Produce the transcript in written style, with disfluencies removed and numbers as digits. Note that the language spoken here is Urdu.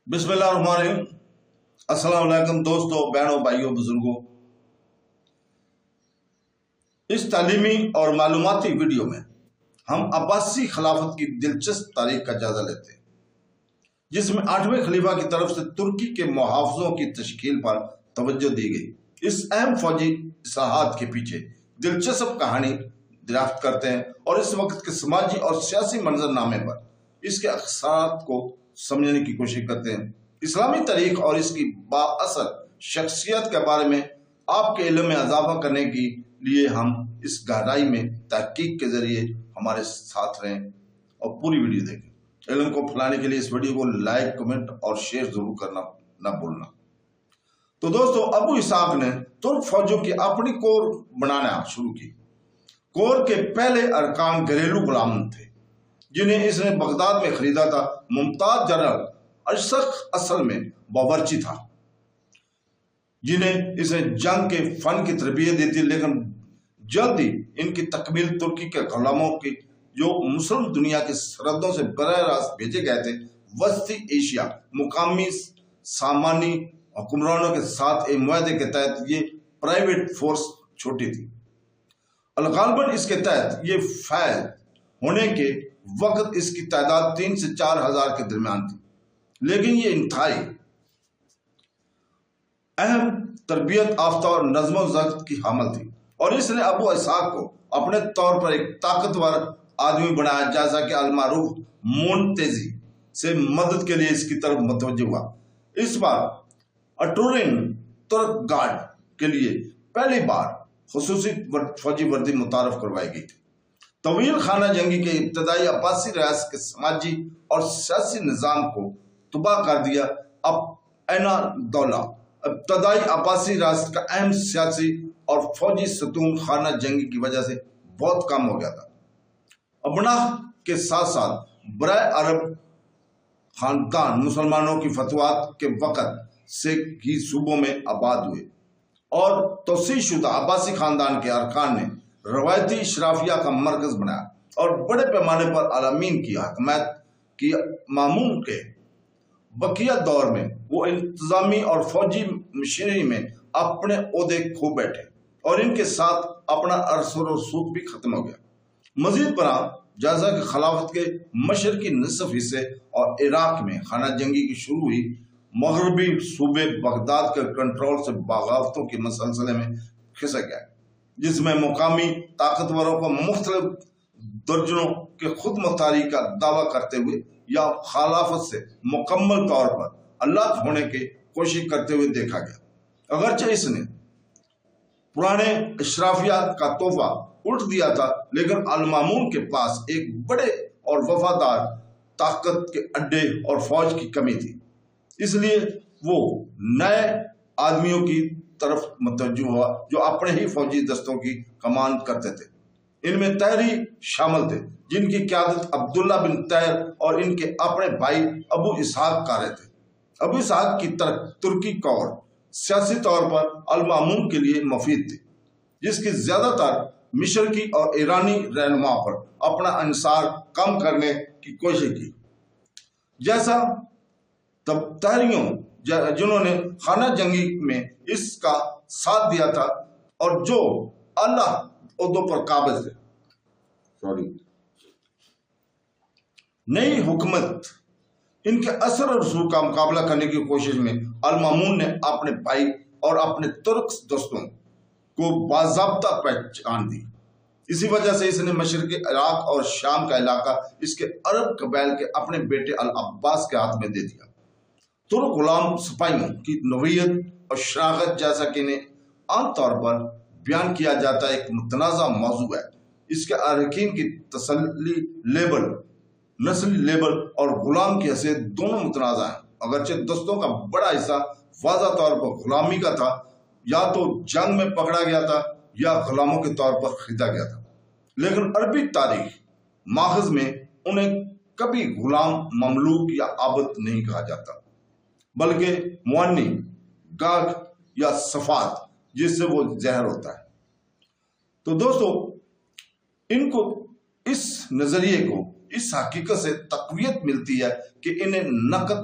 بسم اللہ الرحمن الرحیم۔ السلام علیکم دوستوں، بہنوں، بھائیوں، بزرگوں۔ اس تعلیمی اور معلوماتی ویڈیو میں ہم عباسی خلافت کی دلچسپ تاریخ کا جائزہ لیتے ہیں، جس میں 8ویں خلیفہ کی طرف سے ترکی کے محافظوں کی تشکیل پر توجہ دی گئی۔ اس اہم فوجی اصلاحات کے پیچھے دلچسپ کہانی دریافت کرتے ہیں اور اس وقت کے سماجی اور سیاسی منظر نامے پر اس کے اثرات کو سمجھنے کی کوشش کرتے ہیں۔ اسلامی تاریخ اور اس کی با اثر شخصیت کے بارے میں آپ کے علم میں اضافہ کرنے کے لیے ہم اس گہرائی میں تحقیق کے ذریعے ہمارے ساتھ رہیں اور پوری ویڈیو دیکھیں۔ علم کو پھیلانے کے لیے اس ویڈیو کو لائک، کمنٹ اور شیئر ضرور کرنا نہ بھولنا۔ تو دوستو، ابو اسحاق نے ترک فوجوں کی اپنی کور بنانا شروع کی۔ کور کے پہلے ارکان گھریلو غلام تھے جنہیں اس نے بغداد میں خریدا تھا۔ ممتاز جنرل اشرق اصل میں باورچی تھا جنہیں اس نے جنگ کے فن کی تربیت دی تھی، لیکن جلد ہی ان کی تکمیل ترکی کے غلاموں کی جو مسلم دنیا کی سرحدوں سے براہ راست بھیجے گئے تھے وسطی ایشیا مقامی سامانی حکمرانوں کے ساتھ ایک معاہدے کے تحت یہ پرائیویٹ فورس چھوٹی تھی۔ الغالباً اس کے تحت یہ فعال ہونے کے وقت اس کی تعداد 3 سے 4 ہزار کے درمیان تھی، لیکن یہ انتہائی اہم تربیت یافتہ اور نظم و ضبط کی حامل تھی، اور اس نے ابو اسحاق کو اپنے طور پر ایک طاقتور آدمی بنایا، جیسا کہ المعروف مونتیزی سے مدد کے لیے اس کی طرف متوجہ ہوا۔ اس بار اٹورین ترک گارڈ کے لیے پہلی بار خصوصی فوجی وردی متعارف کروائی گئی تھی۔ طویل خانہ جنگی کے ابتدائی عباسی ریاست کے سماجی اور سیاسی نظام کو تباہ کر دیا۔ اب اینا دولہ ابتدائی عباسی ریاست کا اہم سیاسی اور فوجی ستون خانہ جنگی کی وجہ سے بہت کم ہو گیا تھا۔ ابنا کے ساتھ ساتھ برائے عرب خاندان مسلمانوں کی فتوحات کے وقت سے ہی صوبوں میں آباد ہوئے، اور توسیع شدہ عباسی خاندان کے ارکان نے روایتی اشرافیہ کا مرکز بنایا اور بڑے پیمانے پر عالمین کی حکمت کی۔ مامون کے بقیہ دور میں وہ انتظامی اور فوجی مشینری میں اپنے عہدے کھو بیٹھے اور ان کے ساتھ اپنا اثر و رسوخ بھی ختم ہو گیا۔ مزید برآں، جیسا کہ خلافت کے مشرقی نصف حصے اور عراق میں خانہ جنگی کی شروع ہوئی، مغربی صوبے بغداد کے کنٹرول سے بغاوتوں کے مسلسلے میں کھسک گئے، جس میں مقامی طاقتوروں کو مختلف درجنوں کے خود مختاری کا دعویٰ کرتے ہوئے یا خلافت سے مکمل طور پر الگ ہونے کی کوشش کرتے ہوئے دیکھا گیا۔ اگرچہ اس نے پرانے اشرافیہ کا تحفہ الٹ دیا تھا، لیکن المامون کے پاس ایک بڑے اور وفادار طاقت کے اڈے اور فوج کی کمی تھی، اس لیے وہ نئے آدمیوں کی طرف متوجہ ہوا جو اپنے ہی فوجی دستوں کی کمان کرتے تھے۔ ان میں طیری شامل تھے، جن کی قیادت عبداللہ بن طیر اور ان کے اپنے بھائی ابو اسحاق کر رہے تھے۔ ابو اسحاق کی ترکی کور سیاسی طور پر المامون کے لیے مفید تھی، جس کی زیادہ تر مشرقی اور ایرانی رہنما پر اپنا انحصار کم کرنے کی کوشش کی، جیسا تبتریوں جنہوں نے خانہ جنگی میں اس کا ساتھ دیا تھا اور جو اعلیٰ عہدوں پر قابض تھے۔ نئی حکومت ان کے اثر اور رسوخ کا مقابلہ کرنے کی کوشش میں المامون نے اپنے بھائی اور اپنے ترک دوستوں کو باضابطہ پہچان دی۔ اسی وجہ سے اس نے مشرقی عراق اور شام کا علاقہ اس کے عرب قبائل کے اپنے بیٹے العباس کے ہاتھ میں دے دیا۔ ترک غلام سپاہیوں کی نوعیت اور شراکت، جیسا کہ انہیں عام طور پر بیان کیا جاتا ہے، ایک متنازع موضوع ہے۔ اس کے اراکین کی نسلی لیبل اور غلام کی حیثیت دونوں متنازع ہیں۔ اگرچہ دستوں کا بڑا حصہ واضح طور پر غلامی کا تھا، یا تو جنگ میں پکڑا گیا تھا یا غلاموں کے طور پر خریدا گیا تھا، لیکن عربی تاریخ ماخذ میں انہیں کبھی غلام، مملوک یا عبد نہیں کہا جاتا، بلکہ موانی، گاگ یا صفات، جس سے وہ زہر ہوتا ہے۔ تو دوستو، ان کو اس نظریے کو اس حقیقت سے تقویت ملتی ہے کہ انہیں نقد